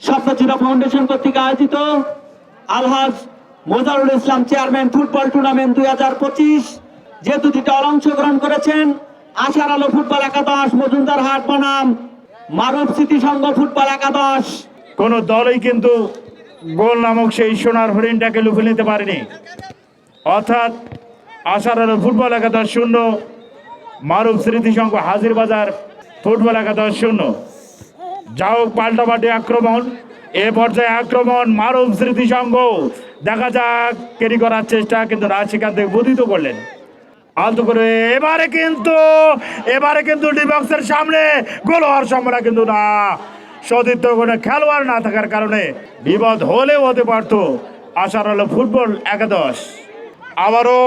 স্বপ্নচিরা foundation কর্তৃক আয়োজিত আলহাজ মোজারুল ইসলাম chairman football tournament 2025 যে দুটি দল অংশগ্রহণ করেছেন আশার আলো ফুটবল একাদশ, মজুমদার হাট বনাম মারুফ স্মৃতি সংঘ ফুটবল একাদশ। কোন দলই কিন্তু গোল নামক সেই সোনার হরিণটাকে লুফে নিতে পারেনি। অর্থাৎ আশার আলো ফুটবল একাদশ 0, মারুফ স্মৃতি সংঘ হাজিরবাজার ফুটবল একাদশ 0। যাও পাল্টাপাল্টি আক্রমণ, এ পর্যায়ে আক্রমণ মারুফ স্মৃতি সংঘ, দেখা যাক কেরি করার চেষ্টা, কিন্তু রাজ সেখান থেকে বোধিত করলেন আলতো করে। এবারে কিন্তু ডিবক্সের সামনে গোল হওয়ার সম্ভাবনা কিন্তু না, সতীর্থ কোনো খেলোয়াড় না থাকার কারণে বিপদ হলেও হতে পারত আশার আলো ফুটবল একাদশ। আবারও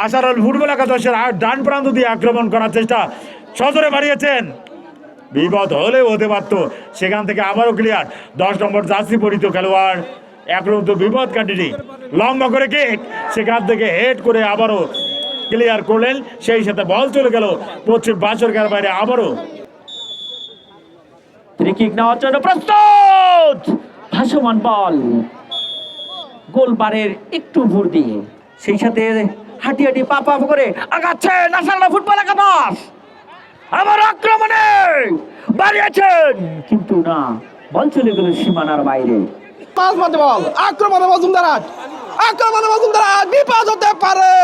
আশার আলো ফুটবল একাদশের ডান প্রান্ত দিয়ে আক্রমণ করার চেষ্টা সজোরে বাড়িয়েছেন, বিপদ হলেও হতে পারত। সেখান থেকে আবারও ক্লিয়ার 10 নম্বর জার্সি পরিত খেলোয়াড় একরন্ত বিপদ কাটিনি, লম্বা করে কিক, সেখান থেকে হেড করে আবারও ক্লিয়ার করলেন। সেই সাথে বল চলে গেল পশ্চিম বাসরকার বাইরে। আবারও ফ্রি কিক নেওয়ার জন্য প্রস্তুত, ভাসমান বল গোলবারের একটু ভোর দিয়ে, সেই সাথে হাঁটি হাঁটি পা পা করে আগাচ্ছেন আশার আলো ফুটবল একাদশ। আবার আক্রমণে বাড়িয়েছেন, কিন্তু না, বল চলে গেল সীমানার বাইরে। পাঁচ মাঠে বল, আক্রমণে মজুমদার হাট, বিপদ হতে পারে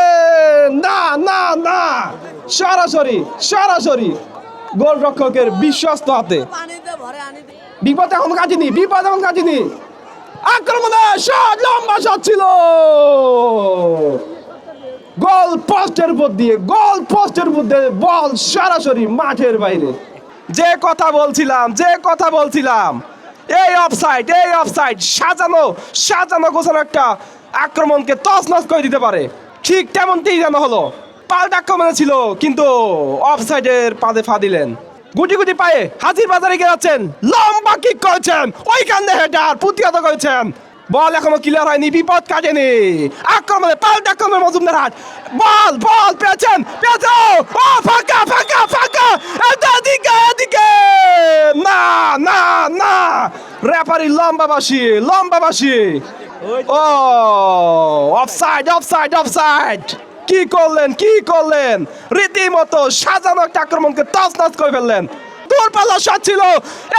না না না, সরাসরি গোলরক্ষকের বিশ্বস্ত হাতে। বিপদ এখন কাটিনি, আক্রমণে শট, লম্বা শট ছিল, গোল পোস্টের উপর দিয়ে বল সরাসরি মাঠের বাইরে। যে কথা বলছিলাম এই অফসাইড সাজানো গোছানো একটা আক্রমণকে তছনছ করে দিতে পারে, ঠিক তেমনটিই যেন হলো। পাল্টা আক্রমণে ছিল, কিন্তু অফসাইডের পাদে ফা দিলেন। গুটি পায়ে হাজিরবাজারে গেছেন, লম্বা কিক করেছেন, ওইখানে হেডার প্রতিহত করেছেন, বল এখনো ক্লিয়ার হয়নি, বিপদ কাটেনি। আক্রমণে পাল্টা আক্রমণে মজুমদার হাট, বল পেয়েছেন, ফাঁকা এদিকে না, রেফারি লম্বাবাসী। ও অফসাইড। কি করলেন, রীতিমতো সাজানো একটা আক্রমণকে তছনছ করে ফেললেন। দূরপাল্লা শট ছিল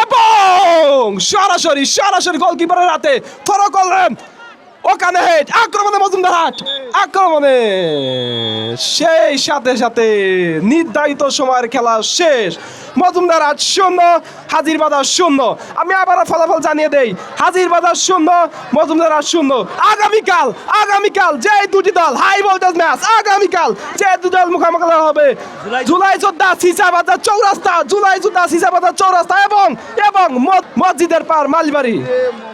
এবং সরাসরি গোলকিপারের হাতে থ্রো করলেন। ওখানে হেড, আক্রমণে মজুমদার হাট, সেই সাথে নির্ধারিত সময়ের খেলা শেষ। মজুমদার হাট 0, হাজিরবাজার 0। আমি আবার ফলাফল জানিয়ে দেই, হাজিরবাজার 0, মজুমদার হাট 0। আগামীকাল যে দুটি দল হাই ভোল্টেজ ম্যাচ, আগামীকাল যে দুটি দল মুখোমুখি হবে জুলাই যোদ্ধা সিসাবাজার চৌরাস্তা এবং মসজিদের পার মালিবাড়ি।